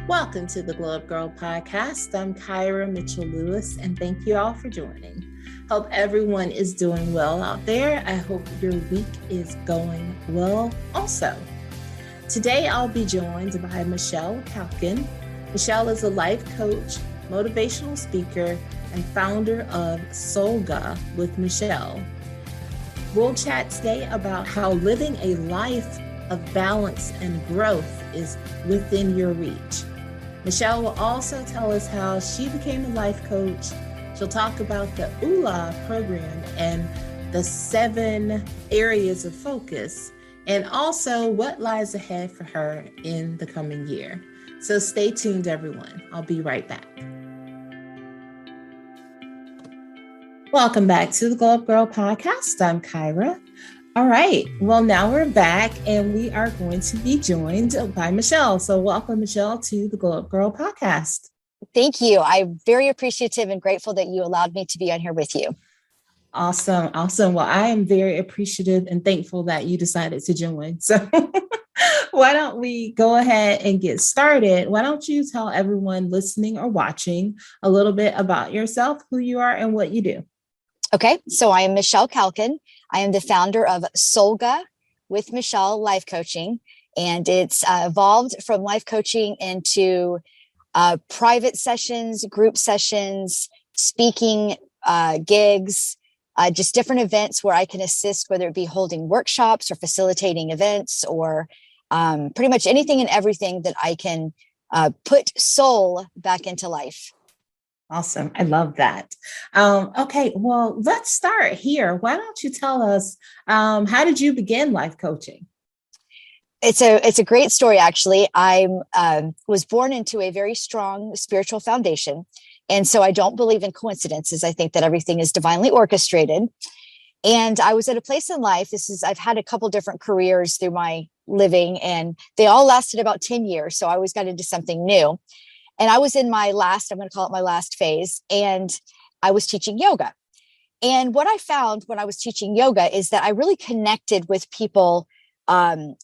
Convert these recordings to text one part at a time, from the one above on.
Welcome to the Gyrl Podcast. I'm Kyra Mitchell-Lewis, and thank you all for joining. Hope everyone is doing well out there. I hope your week is going well also. Today, I'll be joined by Michelle Kalkan. Michelle is a life coach, motivational speaker, and founder of Solga with Michelle. We'll chat today about how living a life of balance and growth is within your reach. Michelle will also tell us how she became a life coach. She'll talk about the ULA program and the 7 areas of focus, and also what lies ahead for her in the coming year. So stay tuned, everyone. I'll be right back. Welcome back to the Gyrl Podcast. I'm Kyra. All right. Well, now we're back and we are going to be joined by Michelle. So welcome, Michelle, to the Gyrl Podcast. Thank you. I'm very appreciative and grateful that you allowed me to be on here with you. Awesome. Well, I am very appreciative and thankful that you decided to join. So why don't we go ahead and get started? Why don't you tell everyone listening or watching a little bit about yourself, who you are, and what you do? Okay. So I am Michelle Kalkan. I am the founder of Solga with Michelle Life Coaching, and it's evolved from life coaching into private sessions, group sessions, speaking gigs, just different events where I can assist, whether it be holding workshops or facilitating events or pretty much anything and everything that I can put soul back into life. Awesome. I love that. Okay, well, let's start here. Why don't you tell us, how did you begin life coaching? It's a great story, actually. I was born into a very strong spiritual foundation. And so I don't believe in coincidences. I think that everything is divinely orchestrated. And I was at a place in life. I've had a couple different careers through my living, and they all lasted about 10 years. So I always got into something new. And I was in I'm going to call it my last phase, and I was teaching yoga. And what I found when I was teaching yoga is that I really connected with people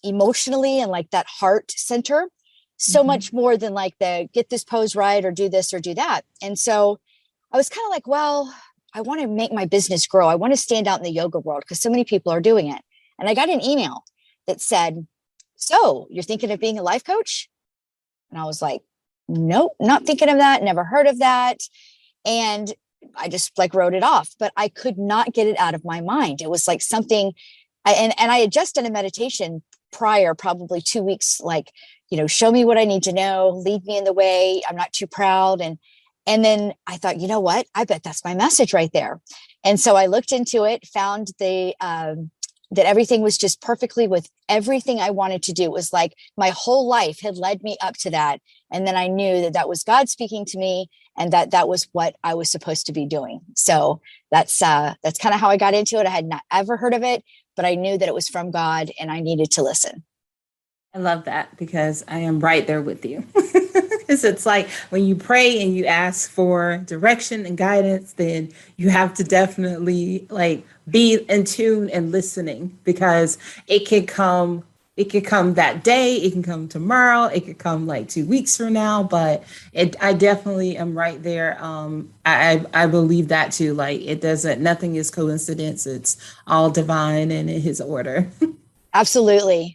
emotionally and like that heart center, so much more than like the get this pose right or do this or do that. And so I was kind of like, well, I want to make my business grow. I want to stand out in the yoga world because so many people are doing it. And I got an email that said, so you're thinking of being a life coach? And I was like, nope, not thinking of that. Never heard of that. And I just like wrote it off, but I could not get it out of my mind. It was like something, and I had just done a meditation prior, probably 2 weeks, like, show me what I need to know, lead me in the way. I'm not too proud. And then I thought, you know what? I bet that's my message right there. And so I looked into it, found that everything was just perfectly with everything I wanted to do. It was like my whole life had led me up to that. And then I knew that that was God speaking to me and that was what I was supposed to be doing. So that's kind of how I got into it. I had not ever heard of it, but I knew that it was from God and I needed to listen. I love that because I am right there with you. Because it's like when you pray and you ask for direction and guidance, then you have to definitely like be in tune and listening, because it could come that day, it can come tomorrow, it could come like 2 weeks from now, but I definitely am right there. I believe that too. Like nothing is coincidence. It's all divine and in his order. Absolutely.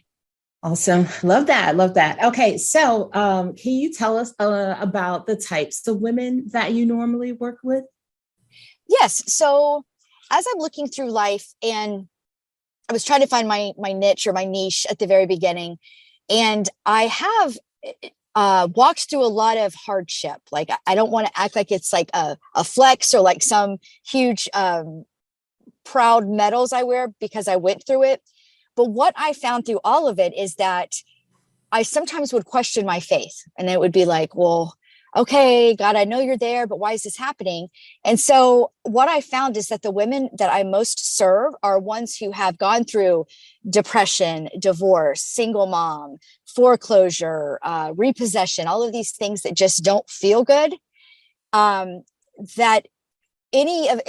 Awesome. Love that. Okay. So can you tell us about the types of women that you normally work with? Yes. So as I'm looking through life, and I was trying to find my niche or my niche at the very beginning, and I have walked through a lot of hardship. Like, I don't want to act like it's like a flex or like some huge proud medals I wear, because I went through it. But what I found through all of it is that I sometimes would question my faith, and it would be like, well, okay, God, I know you're there, but why is this happening? And so what I found is that the women that I most serve are ones who have gone through depression, divorce, single mom, foreclosure, repossession, all of these things that just don't feel good. That any of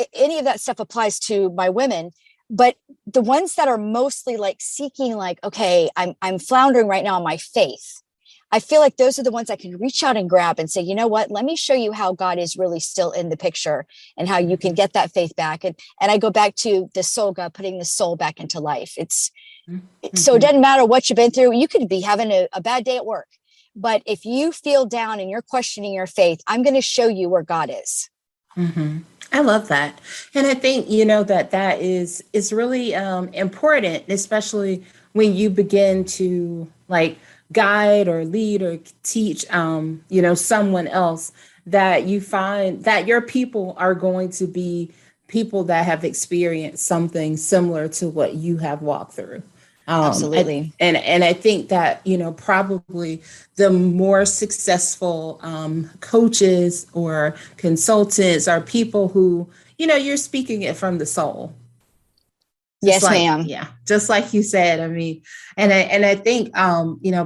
that stuff applies to my women. But the ones that are mostly like seeking, like, okay, I'm floundering right now in my faith. I feel like those are the ones I can reach out and grab and say, you know what, let me show you how God is really still in the picture and how you can get that faith back. And I go back to the soul, God putting the soul back into life. So it doesn't matter what you've been through. You could be having a bad day at work, but if you feel down and you're questioning your faith, I'm going to show you where God is. Mm-hmm. I love that. And I think, that is really important, especially when you begin to like guide or lead or teach, someone else, that you find that your people are going to be people that have experienced something similar to what you have walked through. Absolutely. And I think that, probably the more successful coaches or consultants are people who, you're speaking it from the soul. Yes, ma'am. Yeah. Just like you said, I mean, and I think,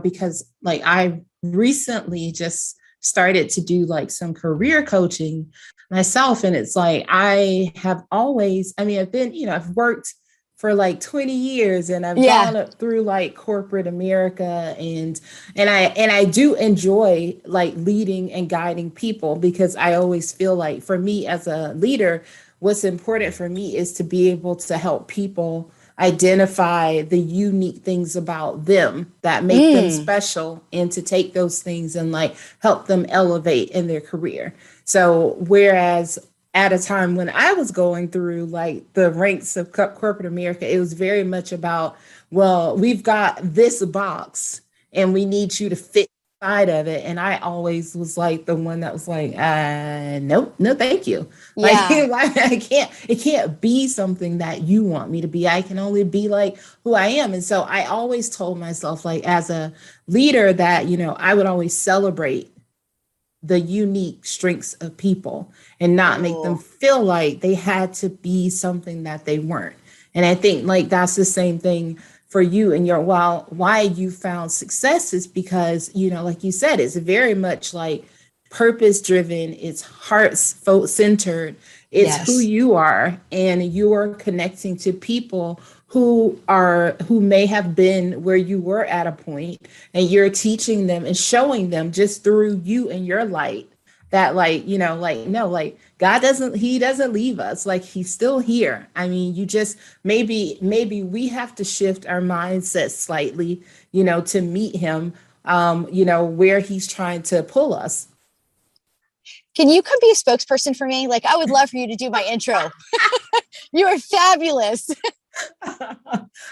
because like I recently just started to do like some career coaching myself. And it's like, I have always, I've been, I've worked for like 20 years and I've gone up through like corporate America and I do enjoy like leading and guiding people, because I always feel like for me as a leader, what's important for me is to be able to help people identify the unique things about them that make them special, and to take those things and like help them elevate in their career. So whereas at a time when I was going through like the ranks of corporate America, it was very much about, well, we've got this box and we need you to fit inside of it. And I always was like the one that was like, nope, no, thank you. Yeah. Like it can't be something that you want me to be. I can only be like who I am. And so I always told myself, like as a leader, that, I would always celebrate the unique strengths of people and not make them feel like they had to be something that they weren't. And I think like that's the same thing for you and your why you found success is because, like you said, it's very much like purpose driven, it's heart centered, it's who you are, and you're connecting to people who may have been where you were at a point, and you're teaching them and showing them just through you and your light that God doesn't leave us. Like he's still here. You just maybe we have to shift our mindset slightly, to meet him, where he's trying to pull us. Can you come be a spokesperson for me? Like I would love for you to do my intro. You are fabulous.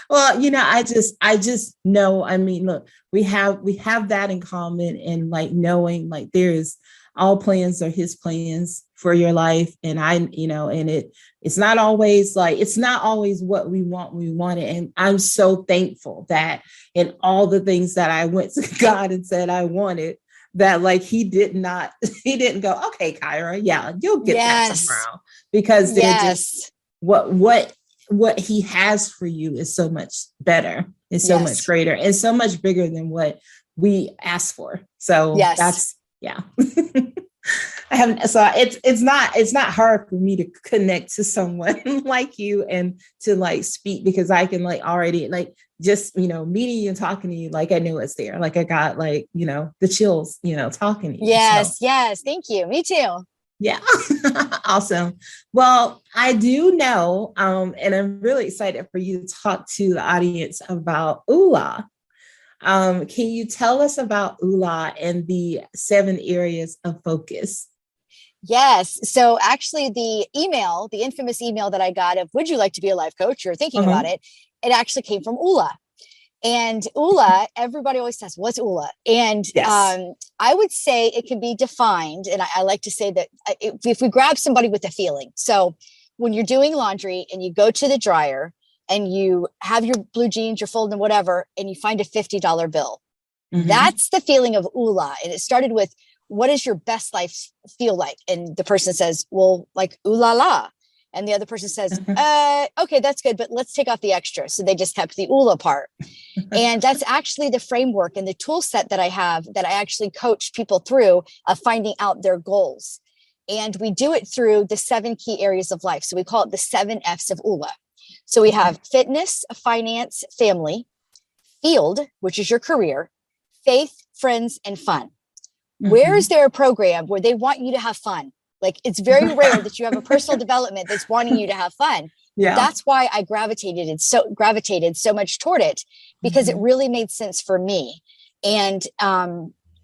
Well, I just know, look, we have that in common, and like knowing like there's all plans are his plans for your life. And it's not always what we want it. And I'm so thankful that in all the things that I went to God and said I wanted, that like he didn't go, okay, Kyra, yeah, you'll get that tomorrow, because they're just what he has for you is so much better, is so much greater, and so much bigger than what we ask for. So that's it's not hard for me to connect to someone like you and to like speak, because I can like already like just meeting you and talking to you, like I know it's there, like I got like the chills talking to you. Yes, thank you. Me too. Yeah. Awesome. Well, I do know, and I'm really excited for you to talk to the audience about ULA. Can you tell us about ULA and the 7 areas of focus? Yes. So actually the infamous email that I got of, would you like to be a life coach? You're thinking about it. It actually came from ULA. And ULA, everybody always says, what's ULA? And I would say it can be defined. And I like to say that if we grab somebody with a feeling. So when you're doing laundry and you go to the dryer and you have your blue jeans, you're folding whatever, and you find a $50 bill, that's the feeling of ULA. And it started with, what does your best life feel like? And the person says, well, like, ooh la la. And the other person says, okay, that's good, but let's take off the extra. So they just kept the ULA part. And that's actually the framework and the tool set that I have, that I actually coach people through of finding out their goals. And we do it through the 7 key areas of life. So we call it the 7 F's of ULA. So we have fitness, finance, family, field, which is your career, faith, friends, and fun. Where is there a program where they want you to have fun? Like, it's very rare that you have a personal development that's wanting you to have fun. Yeah. That's why I gravitated so much toward it, because it really made sense for me. And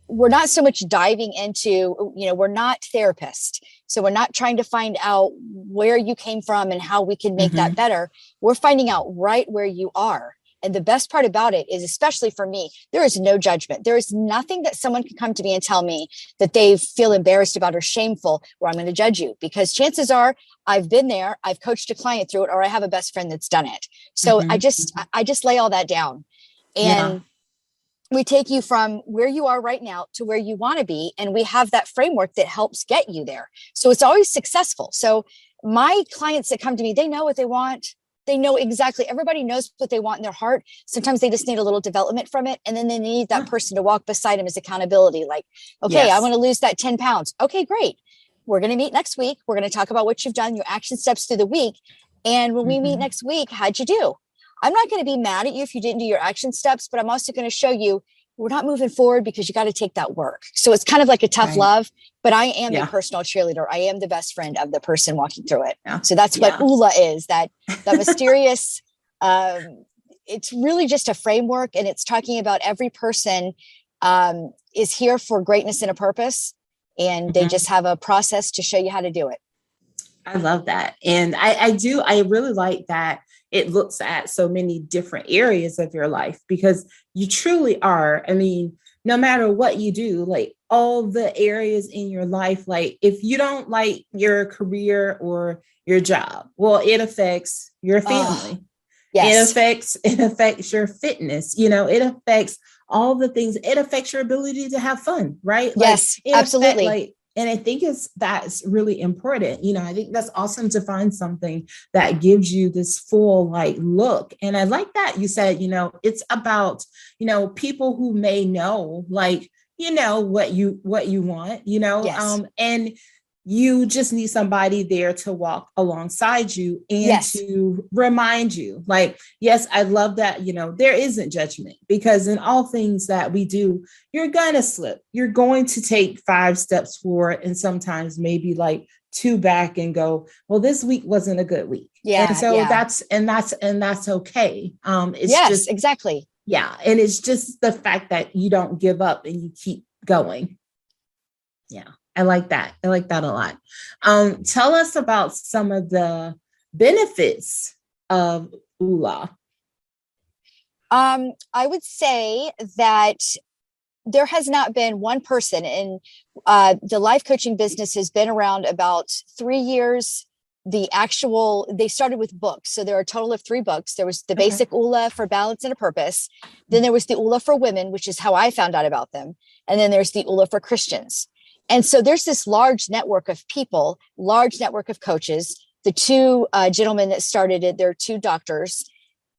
we're not so much diving into, we're not therapists. So we're not trying to find out where you came from and how we can make that better. We're finding out right where you are. And the best part about it is, especially for me, there is no judgment. There is nothing that someone can come to me and tell me that they feel embarrassed about or shameful, where I'm going to judge you, because chances are I've been there, I've coached a client through it, or I have a best friend that's done it. So I just lay all that down, and we take you from where you are right now to where you want to be. And we have that framework that helps get you there. So it's always successful. So my clients that come to me, they know what they want. They know exactly, everybody knows what they want in their heart. Sometimes they just need a little development from it. And then they need that person to walk beside them as accountability. Like, okay, I want to lose that 10 pounds. Okay, great. We're going to meet next week. We're going to talk about what you've done, your action steps through the week. And when we meet next week, how'd you do? I'm not going to be mad at you if you didn't do your action steps, but I'm also going to show you we're not moving forward because you got to take that work. So it's kind of like a tough love, but I am the personal cheerleader. I am the best friend of the person walking through it. Yeah. So that's what ULA is, that mysterious, it's really just a framework, and it's talking about every person is here for greatness and a purpose, and they just have a process to show you how to do it. I love that. And I really like that it looks at so many different areas of your life, because you truly are. I mean, no matter what you do, like all the areas in your life, like if you don't like your career or your job, well, it affects your family. Yes. It affects your fitness. It affects all the things. It affects your ability to have fun, right? Yes, absolutely. And I think that's really important. I think that's awesome to find something that gives you this full look. And I like that you said, it's about, people who may know, what you want, and you just need somebody there to walk alongside you and to remind you, yes, I love that, there isn't judgment, because in all things that we do, you're going to slip. You're going to take 5 steps forward and sometimes maybe 2 back and go, well, this week wasn't a good week. Yeah. And so that's okay. Exactly. Yeah. And it's just the fact that you don't give up and you keep going. Yeah. I like that. I like that a lot. Tell us about some of the benefits of ULA. I would say that there has not been one person in the life coaching business has been around about 3 years. They started with books. So there are a total of 3 books. There was the basic ULA for balance and a purpose. Then there was the ULA for women, which is how I found out about them. And then there's the ULA for Christians. And so there's this large network of people, large network of coaches. The 2 gentlemen that started it, they're 2 doctors.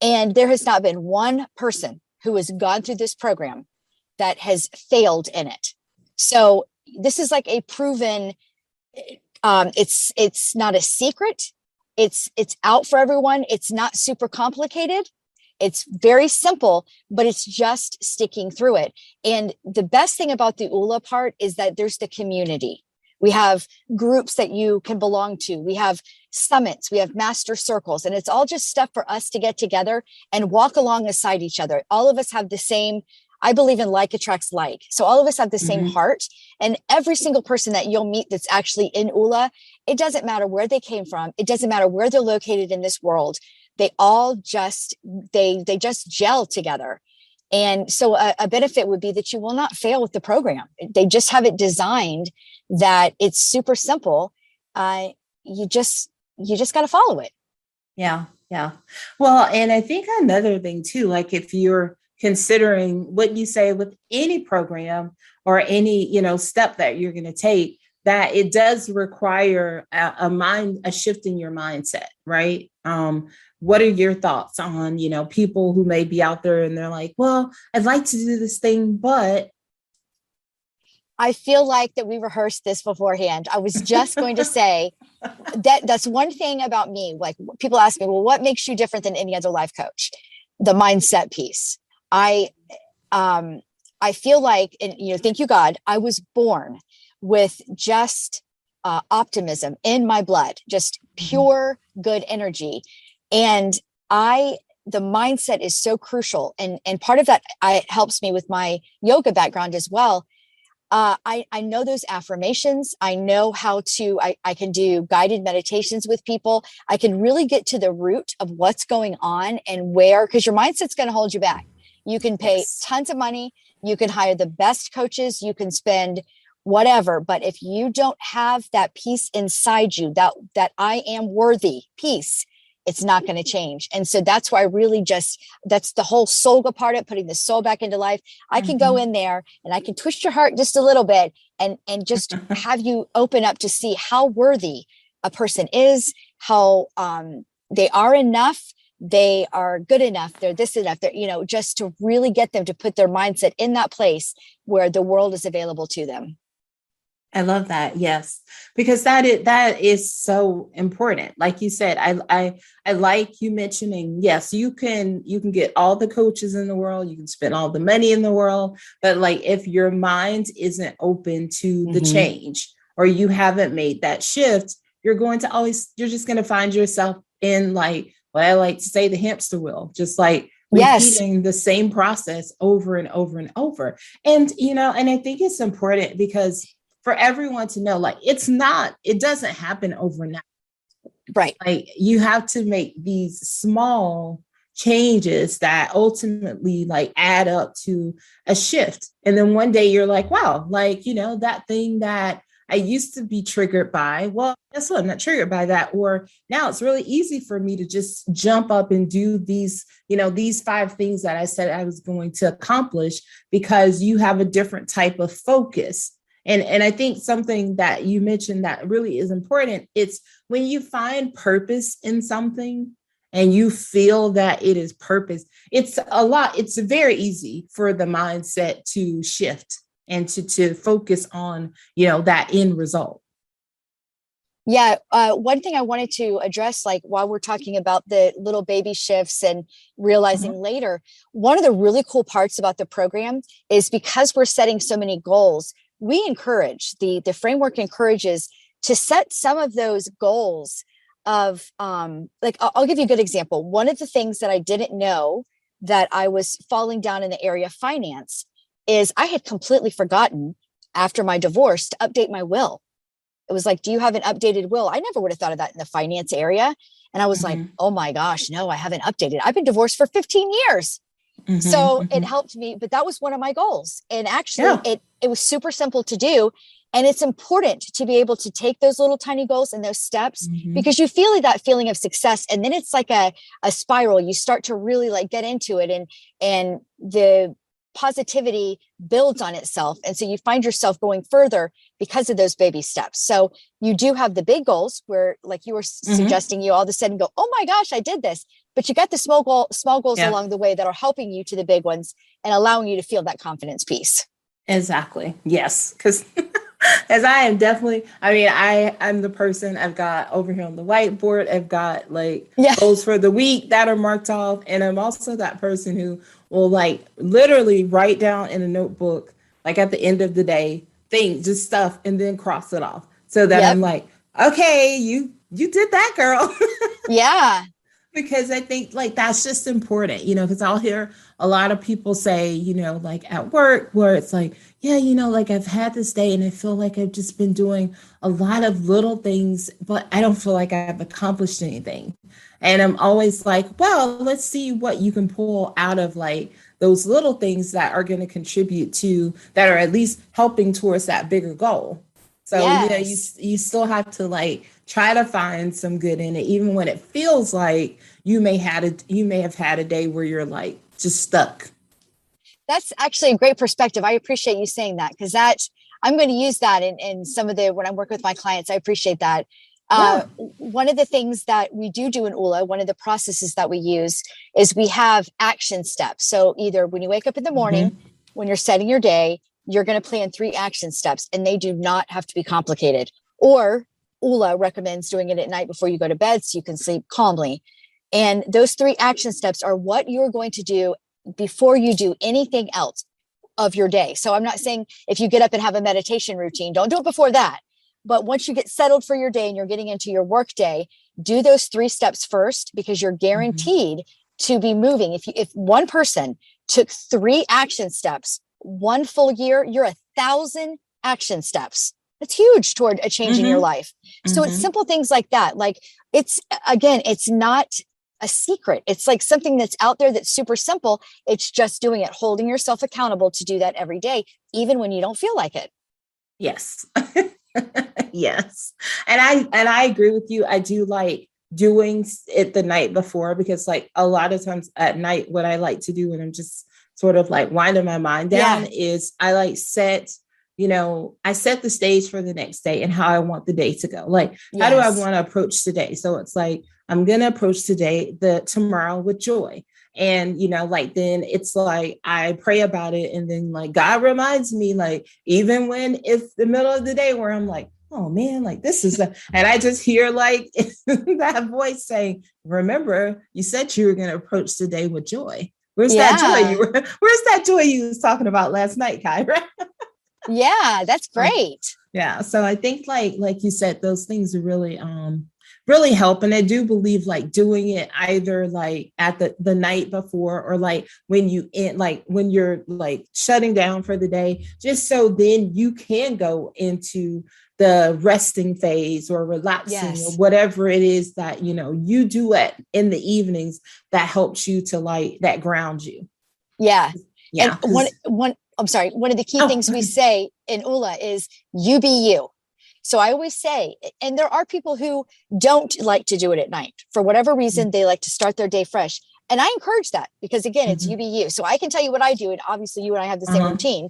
And there has not been one person who has gone through this program that has failed in it. So this is like a proven, it's not a secret. It's out for everyone. It's not super complicated. It's very simple, but it's just sticking through it. And the best thing about the ULA part is that there's the community. We have groups that you can belong to. We have summits. We have master circles. And it's all just stuff for us to get together and walk alongside each other. All of us have the same, I believe in like attracts like. So all of us have the same heart. And every single person that you'll meet that's actually in ULA, it doesn't matter where they came from. It doesn't matter where they're located in this world. They all just gel together. And so a benefit would be that you will not fail with the program. They just have it designed that it's super simple. You just got to follow it. Yeah. Yeah. Well, and I think another thing too, if you're considering what you say with any program or any, step that you're going to take, that it does require a shift in your mindset, right? What are your thoughts on, people who may be out there and they're like, well, I'd like to do this thing, but. I feel like that we rehearsed this beforehand. I was just going to say that's one thing about me. Like, people ask me, well, what makes you different than any other life coach? The mindset piece. I I feel like, and thank you, God, I was born with just optimism in my blood, just pure good energy. And the mindset is so crucial. And part of that helps me with my yoga background as well. I know those affirmations. I know how to, I can do guided meditations with people. I can really get to the root of what's going on and where, because your mindset's going to hold you back. You can pay tons of money. You can hire the best coaches. You can spend whatever. But if you don't have that peace inside you, that I am worthy piece, it's not going to change. And so that's why I really that's the whole soul part of putting the soul back into life. I can go in there and I can twist your heart just a little bit and just have you open up to see how worthy a person is, how they are enough. They are good enough. They're this enough. They're, just to really get them to put their mindset in that place where the world is available to them. I love that. Yes, because that is so important. Like you said, I like you mentioning, yes, you can get all the coaches in the world, you can spend all the money in the world, but like if your mind isn't open to the change or you haven't made that shift, you're just going to find yourself in like what I like to say, the hamster wheel, just like repeating the same process over and over and over. And, and I think it's important because for everyone to know, like, it doesn't happen overnight. Right. Like you have to make these small changes that ultimately like add up to a shift. And then one day you're like, wow, like, that thing that I used to be triggered by, well, guess what? I'm not triggered by that. Or now it's really easy for me to just jump up and do these 5 things that I said I was going to accomplish because you have a different type of focus. And I think something that you mentioned that really is important, it's when you find purpose in something and you feel that it is purpose, it's very easy for the mindset to shift and to focus on, that end result. Yeah. One thing I wanted to address, like while we're talking about the little baby shifts and realizing later, one of the really cool parts about the program is because we're setting so many goals, we encourage, the framework encourages to set some of those goals of, like, I'll give you a good example. One of the things that I didn't know that I was falling down in the area of finance is I had completely forgotten after my divorce to update my will. It was like, do you have an updated will? I never would have thought of that in the finance area. And I was like, oh my gosh, no, I haven't updated. I've been divorced for 15 years. So it helped me, but that was one of my goals. And actually it was super simple to do. And it's important to be able to take those little tiny goals and those steps because you feel that feeling of success. And then it's like a spiral. You start to really like get into it and the positivity builds on itself. And so you find yourself going further because of those baby steps. So you do have the big goals where, like you were suggesting, you all of a sudden go, oh my gosh, I did this. But you got the small goals along the way that are helping you to the big ones and allowing you to feel that confidence piece. Exactly. Yes. Because as I am definitely, I'm the person, I've got over here on the whiteboard, I've got like goals for the week that are marked off. And I'm also that person who will like literally write down in a notebook, like at the end of the day, just stuff, and then cross it off. So that I'm like, okay, you did that, girl. Yeah. Because I think like that's just important, because I'll hear a lot of people say, like at work where it's like, yeah, like I've had this day and I feel like I've just been doing a lot of little things, but I don't feel like I've accomplished anything. And I'm always like, well, let's see what you can pull out of like those little things that are going to contribute to, that are at least helping towards that bigger goal. So, you still have to like try to find some good in it, even when it feels like you may have had a day where you're like just stuck. That's actually a great perspective. I appreciate you saying that, because I'm going to use that in some of when I work with my clients. I appreciate that. One of the things that we do in ULA, one of the processes that we use is we have action steps. So either when you wake up in the morning, when you're setting your day, you're going to plan 3 action steps, and they do not have to be complicated. Or ULA recommends doing it at night before you go to bed so you can sleep calmly. And those 3 action steps are what you're going to do before you do anything else. of your day. So I'm not saying if you get up and have a meditation routine, don't do it before that. But once you get settled for your day and you're getting into your work day, do those 3 steps first, because you're guaranteed to be moving. If one person took 3 action steps, 1 full year, you're 1,000 action steps. That's huge toward a change in your life. So it's simple things like that. Like it's not a secret. It's like something that's out there that's super simple. It's just doing it, holding yourself accountable to do that every day, even when you don't feel like it. Yes. Yes. And I agree with you. I do like doing it the night before, because like a lot of times at night, what I like to do when I'm just sort of like winding my mind down is I like I set the stage for the next day and how I want the day to go. Like, how do I want to approach today? So it's like, I'm going to approach tomorrow with joy. And, then it's like, I pray about it. And then like, God reminds me, like, even when it's the middle of the day where I'm like, oh man, like this is, and I just hear like that voice saying, remember, you said you were going to approach the day with joy. Where's that joy you was talking about last night, Kyra? Yeah, that's great. Yeah. So I think like you said, those things are really, really help. And I do believe like doing it either like at the night before, or like when you're like shutting down for the day, just so then you can go into the resting phase or relaxing or whatever it is that, you do it in the evenings that helps you to like, that grounds you. Yeah. And one of the key things we say in ULA is you be you. So I always say, and there are people who don't like to do it at night for whatever reason, they like to start their day fresh. And I encourage that, because again, it's you be you. So I can tell you what I do. And obviously you and I have the same routine,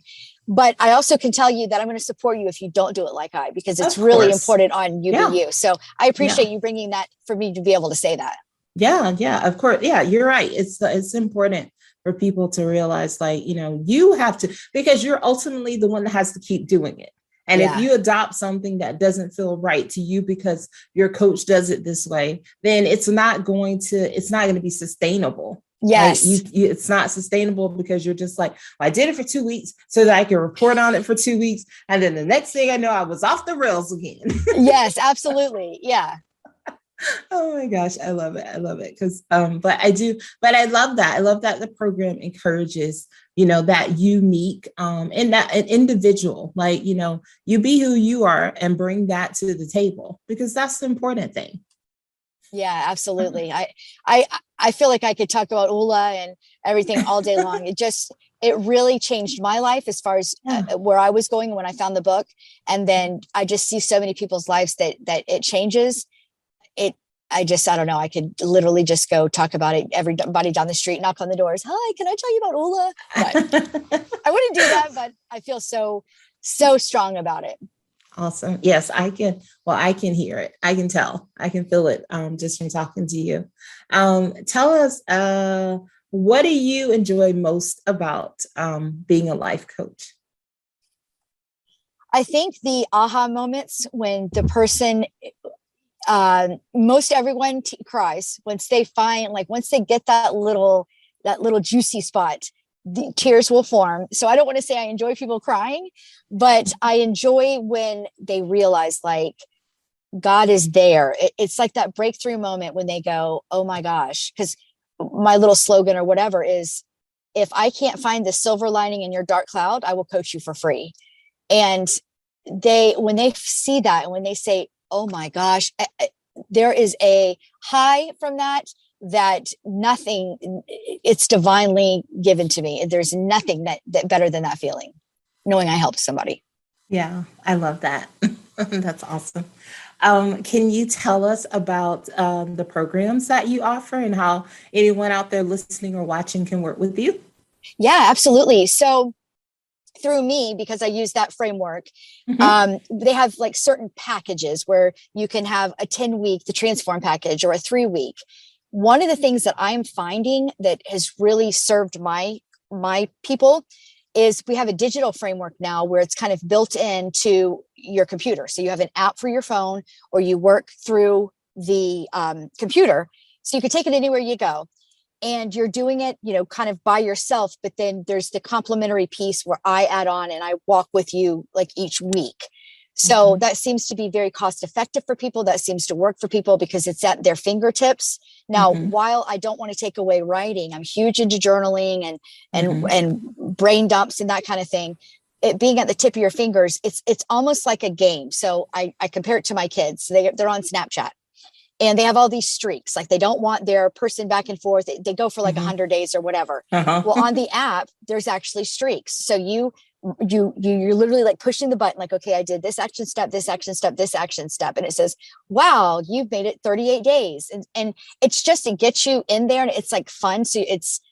but I also can tell you that I'm going to support you if you don't do it like I, because it's really important on you be you. So I appreciate you bringing that for me to be able to say that. Yeah, of course. Yeah, you're right. It's important for people to realize, like, you have to, because you're ultimately the one that has to keep doing it. And if you adopt something that doesn't feel right to you because your coach does it this way, then it's not going to be sustainable. Yes. Right? It's not sustainable, because you're just like, well, I did it for 2 weeks so that I can report on it for 2 weeks. And then the next thing I know, I was off the rails again. Yes, absolutely. Yeah. Oh my gosh, I love it. Because, but I love that. I love that the program encourages, that unique, and that an individual, like, you be who you are and bring that to the table, because that's the important thing. Yeah, absolutely. I feel like I could talk about ULA and everything all day long. It really changed my life as far as where I was going when I found the book. And then I just see so many people's lives that it changes. I don't know. I could literally just go talk about it. Everybody down the street, knock on the doors. Hi, can I tell you about ULA? But I wouldn't do that, but I feel so strong about it. Awesome. Yes, I can. Well, I can hear it. I can tell. I can feel it just from talking to you. Tell us, what do you enjoy most about being a life coach? I think the aha moments when the person, most everyone cries once they get that little juicy spot, the tears will form. So I don't want to say I enjoy people crying, but I enjoy when they realize like God is there. It's like that breakthrough moment when they go, oh my gosh, because my little slogan or whatever is, if I can't find the silver lining in your dark cloud, I will coach you for free. And when they see that, and when they say, oh my gosh, there is a high from that nothing, it's divinely given to me. There's nothing that better than that feeling, knowing I helped somebody. Yeah, I love that. That's awesome. Can you tell us about the programs that you offer and how anyone out there listening or watching can work with you? Yeah, absolutely. So through me, because I use that framework, they have like certain packages where you can have a 10-week, the transform package, or a 3-week. One of the things that I'm finding that has really served my people is we have a digital framework now where it's kind of built into your computer. So you have an app for your phone, or you work through the computer. So you can take it anywhere you go. and you're doing it, kind of by yourself, but then there's the complimentary piece where I add on and I walk with you like each week. So that seems to be very cost effective for people. That seems to work for people because it's at their fingertips. Now, while I don't want to take away writing, I'm huge into journaling and brain dumps and that kind of thing. It being at the tip of your fingers, it's almost like a game. So I compare it to my kids. They're on Snapchat. And they have all these streaks. Like they don't want their person back and forth. They go for like 100 days or whatever. Well, on the app, there's actually streaks. So you're literally like pushing the button, like, okay, I did this action step, this action step, this action step. And it says, wow, you've made it 38 days. And it's just, it gets you in there and it's like fun. So it's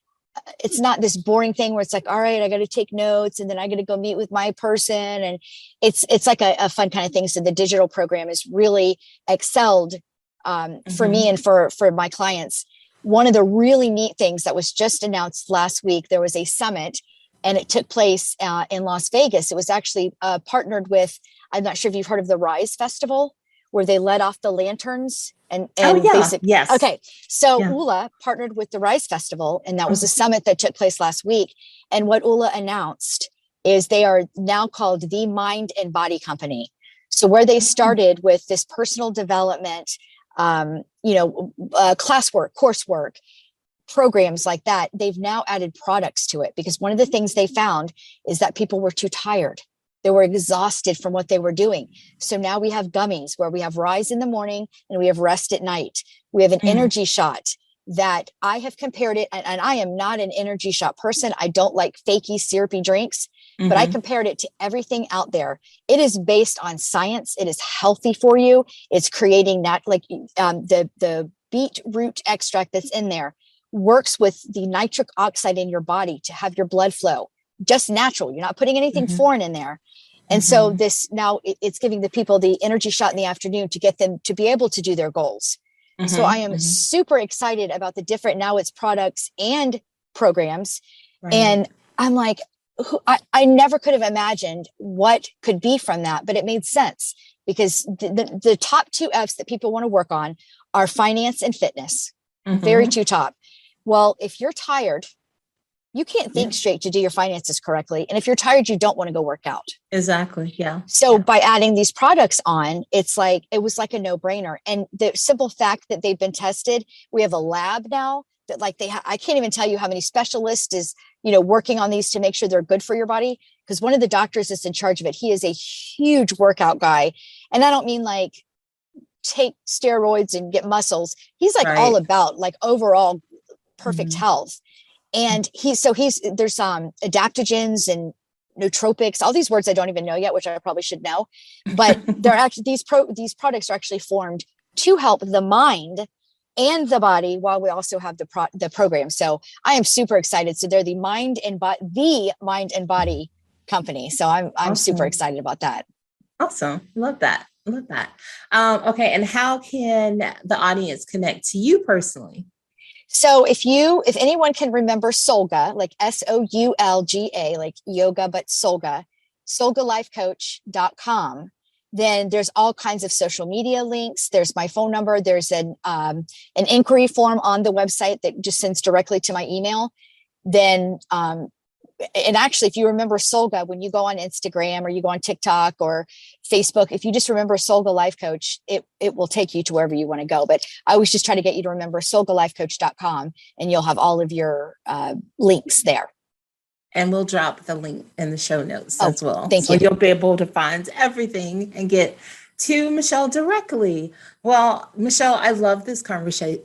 not this boring thing where it's like, all right, I got to take notes and then I got to go meet with my person. And it's like a fun kind of thing. So the digital program is really excelled for me and for my clients. One of the really neat things that was just announced last week, there was a summit and it took place in Las Vegas. It was actually partnered with, I'm not sure if you've heard of the Rise Festival, where they let off the lanterns and yes. Okay. So ULA partnered with the Rise Festival, and that was a summit that took place last week. And what ULA announced is they are now called the Mind and Body Company. So where they started with this personal development, classwork, coursework, programs like that, they've now added products to it, because one of the things they found is that people were too tired. They were exhausted from what they were doing. So now we have gummies where we have Rise in the morning and we have Rest at night. We have an energy shot that I have compared it. And I am not an energy shot person. I don't like fakey, syrupy drinks, but I compared it to everything out there. It is based on science. It is healthy for you. It's creating that, like the beetroot extract that's in there works with the nitric oxide in your body to have your blood flow just natural. You're not putting anything foreign in there. And so this now it's giving the people the energy shot in the afternoon to get them to be able to do their goals. So I am super excited about the different, now it's products and programs. And I'm like, I never could have imagined what could be from that, but it made sense, because the top two F's that people want to work on are finance and fitness. Very two top. Well, if you're tired, you can't think straight to do your finances correctly. And if you're tired, you don't want to go work out. Exactly. Yeah. So by adding these products on, it was like a no-brainer. And the simple fact that they've been tested, we have a lab now that I can't even tell you how many specialists is, working on these to make sure they're good for your body. Because one of the doctors that's in charge of it, he is a huge workout guy. And I don't mean like take steroids and get muscles. He's like all about like overall perfect health. And there's adaptogens and nootropics, all these words I don't even know yet, which I probably should know, but they're actually, these products are actually formed to help the mind and the body, while we also have the program. So I am super excited. So they're the Mind and Body Company. So I'm awesome. Super excited about that. Awesome. Love that. Okay. And how can the audience connect to you personally? So if anyone can remember Solga, like SOULGA, like yoga, but Solga, solgalifecoach.com, then there's all kinds of social media links. There's my phone number. There's an inquiry form on the website that just sends directly to my email. Then, and actually, if you remember Solga, when you go on Instagram or you go on TikTok or Facebook, if you just remember Solga Life Coach, it will take you to wherever you want to go. But I always just try to get you to remember solgalifecoach.com, and you'll have all of your links there. And we'll drop the link in the show notes as well. Thank you. So you'll be able to find everything and get to Michelle directly. Well, Michelle, I love this conversation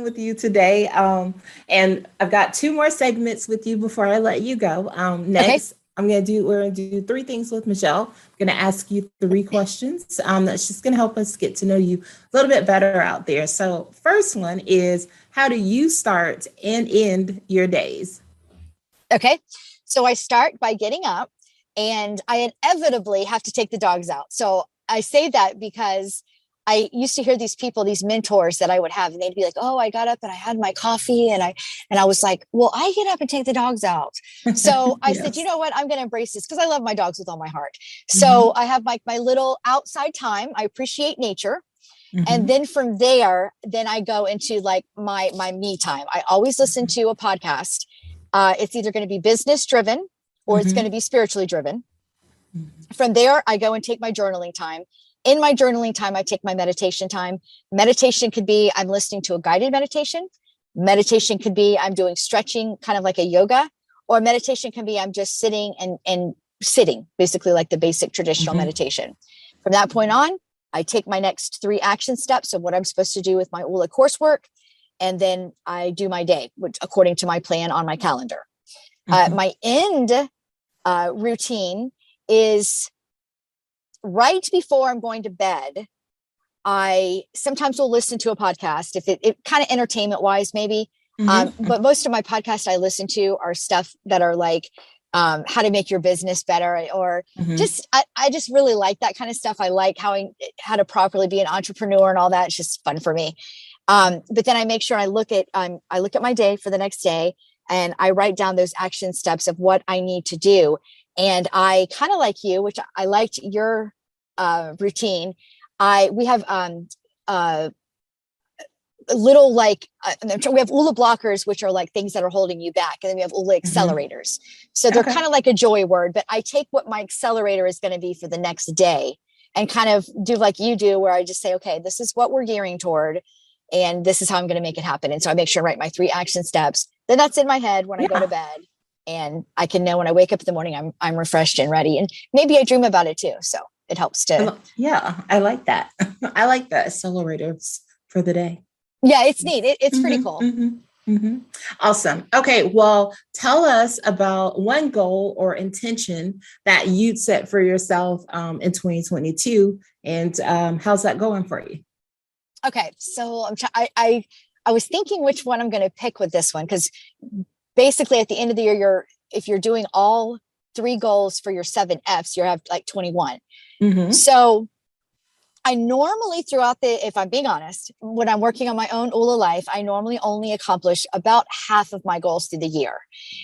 with you today. And I've got 2 more segments with you before I let you go. Next, we're going to do 3 things with Michelle. I'm going to ask you 3 questions. That's just going to help us get to know you a little bit better out there. So first one is, how do you start and end your days? Okay. So I start by getting up, and I inevitably have to take the dogs out. So I say that because I used to hear these people, these mentors that I would have, and they'd be like, oh, I got up and I had my coffee. And I was like, well, I get up and take the dogs out. So I said, you know what, I'm going to embrace this, because I love my dogs with all my heart. So I have my little outside time. I appreciate nature. And then from there, then I go into like my me time. I always listen to a podcast. It's either going to be business driven or it's going to be spiritually driven. From there, I go and take my journaling time. In my journaling time, I take my meditation time. Meditation could be I'm listening to a guided meditation. Meditation could be I'm doing stretching, kind of like a yoga, or meditation can be I'm just sitting and sitting, basically like the basic traditional meditation. From that point on, I take my next 3 action steps of what I'm supposed to do with my ULA coursework, and then I do my day, which according to my plan on my calendar. My end routine is right before I'm going to bed. I sometimes will listen to a podcast if it kind of entertainment wise, maybe. But most of my podcasts I listen to are stuff that are like how to make your business better, or just I just really like that kind of stuff. I like how to properly be an entrepreneur and all that. It's just fun for me. But then I make sure I look at my day for the next day, and I write down those action steps of what I need to do. And I kind of like you, which I liked your routine. We have little like we have ULA blockers, which are like things that are holding you back, and then we have ULA accelerators. So they're kind of like a joy word, but I take what my accelerator is going to be for the next day and kind of do like you do, where I just say, okay, this is what we're gearing toward, and this is how I'm going to make it happen. And so I make sure I write my 3 action steps. Then that's in my head when I go to bed, and I can know when I wake up in the morning, I'm refreshed and ready. And maybe I dream about it too. So it helps to. Yeah, I like that. I like the accelerators for the day. Yeah, it's neat. It's pretty cool. Awesome. Okay. Well, tell us about one goal or intention that you'd set for yourself in 2022, and how's that going for you? Okay. So I was thinking which one I'm going to pick with this one, because basically at the end of the year, if you're doing all 3 goals for your 7 F's, you have like 21. So I normally if I'm being honest, when I'm working on my own ULA life, I normally only accomplish about half of my goals through the year.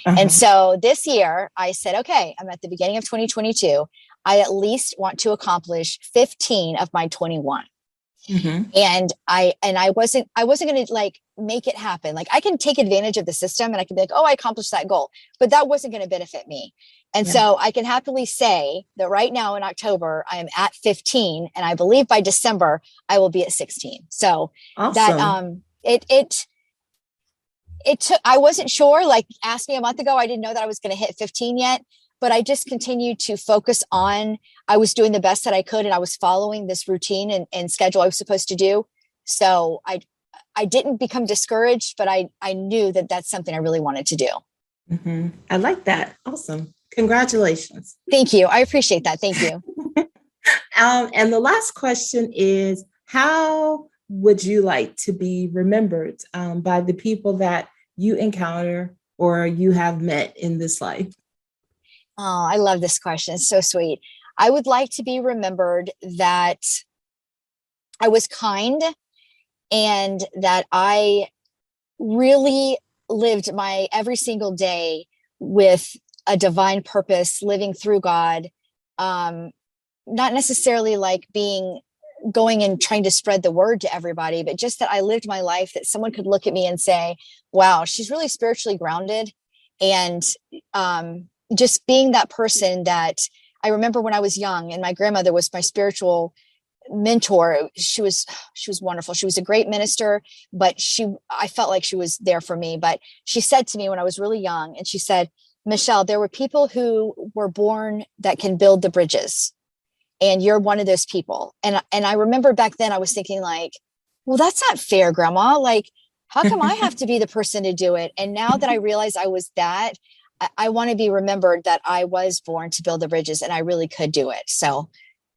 And so this year I said, okay, I'm at the beginning of 2022. I at least want to accomplish 15 of my 21. And I wasn't going to like make it happen. Like I can take advantage of the system and I can be like, oh, I accomplished that goal, but that wasn't going to benefit me. And so I can happily say that right now in October, I am at 15, and I believe by December I will be at 16. So that it took, I wasn't sure, like asked me a month ago, I didn't know that I was going to hit 15 yet, but I just continued to focus on, I was doing the best that I could, and I was following this routine and schedule I was supposed to do. So I didn't become discouraged, but I knew that that's something I really wanted to do. I like that. Awesome. Congratulations. Thank you. I appreciate that. Thank you. And the last question is, how would you like to be remembered by the people that you encounter or you have met in this life? Oh, I love this question. It's so sweet. I would like to be remembered that I was kind and that I really lived my every single day with a divine purpose, living through God, not necessarily like going and trying to spread the word to everybody, but just that I lived my life that someone could look at me and say, wow, she's really spiritually grounded. And just being that person that I remember when I was young, and my grandmother was my spiritual mentor. She was wonderful. She was a great minister, but I felt like she was there for me. But she said to me when I was really young, and she said, Michelle, there were people who were born that can build the bridges, and you're one of those people. And I remember back then I was thinking like, well, that's not fair, Grandma. Like, how come I have to be the person to do it? And now that I realize I was that, I want to be remembered that I was born to build the bridges, and I really could do it. So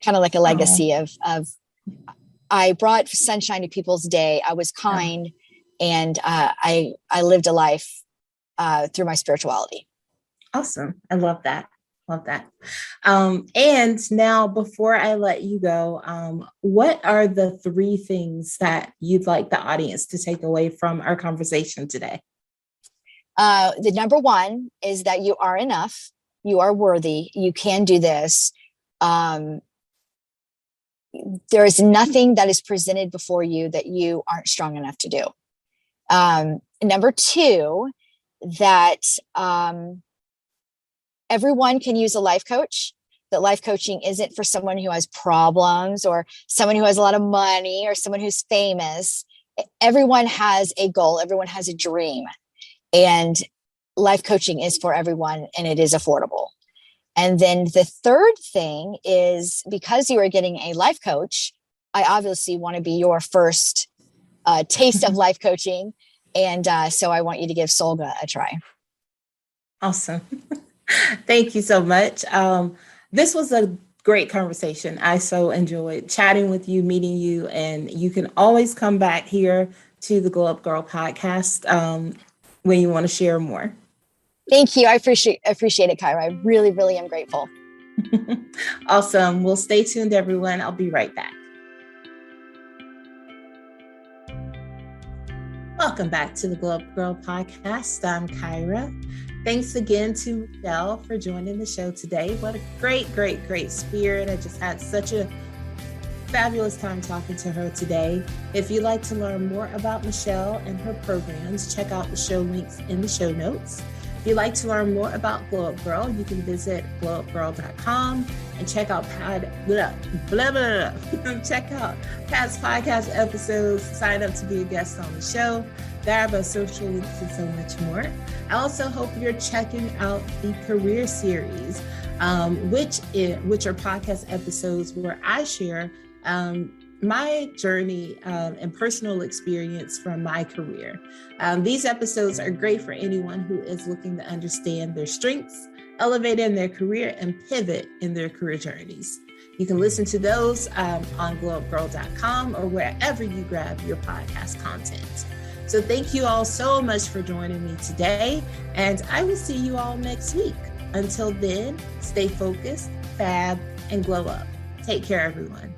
kind of like a legacy of I brought sunshine to people's day. I was kind, and I lived a life through my spirituality. Awesome. I love that. Love that. And now, before I let you go, what are the 3 things that you'd like the audience to take away from our conversation today? The number 1 is that you are enough. You are worthy. You can do this. there is nothing that is presented before you that you aren't strong enough to do. Number two, that everyone can use a life coach. That life coaching isn't for someone who has problems or someone who has a lot of money or someone who's famous. Everyone has a goal. Everyone has a dream. And life coaching is for everyone, and it is affordable. And then the third thing is, because you are getting a life coach, I obviously want to be your first taste of life coaching. And so I want you to give Solga a try. Awesome. Thank you so much. This was a great conversation. I so enjoyed chatting with you, meeting you, and you can always come back here to the Gyrl Podcast when you want to share more. Thank you. I appreciate it, Kyra. I really, really am grateful. Awesome. Well, stay tuned, everyone. I'll be right back. Welcome back to the Gyrl Podcast. I'm Kyra. Thanks again to Michelle for joining the show today. What a great, great, great spirit. I just had such a fabulous time talking to her today. If you'd like to learn more about Michelle and her programs, check out the show links in the show notes. If you'd like to learn more about Gyrl, you can visit glowupgirl.com and check out check out past podcast episodes, sign up to be a guest on the show. There are social links and so much more. I also hope you're checking out the Career Series, which are podcast episodes where I share my journey and personal experience from my career. These episodes are great for anyone who is looking to understand their strengths, elevate in their career, and pivot in their career journeys. You can listen to those on glowupgirl.com or wherever you grab your podcast content. So thank you all so much for joining me today, and I will see you all next week. Until then, stay focused, fab, and glow up. Take care, everyone.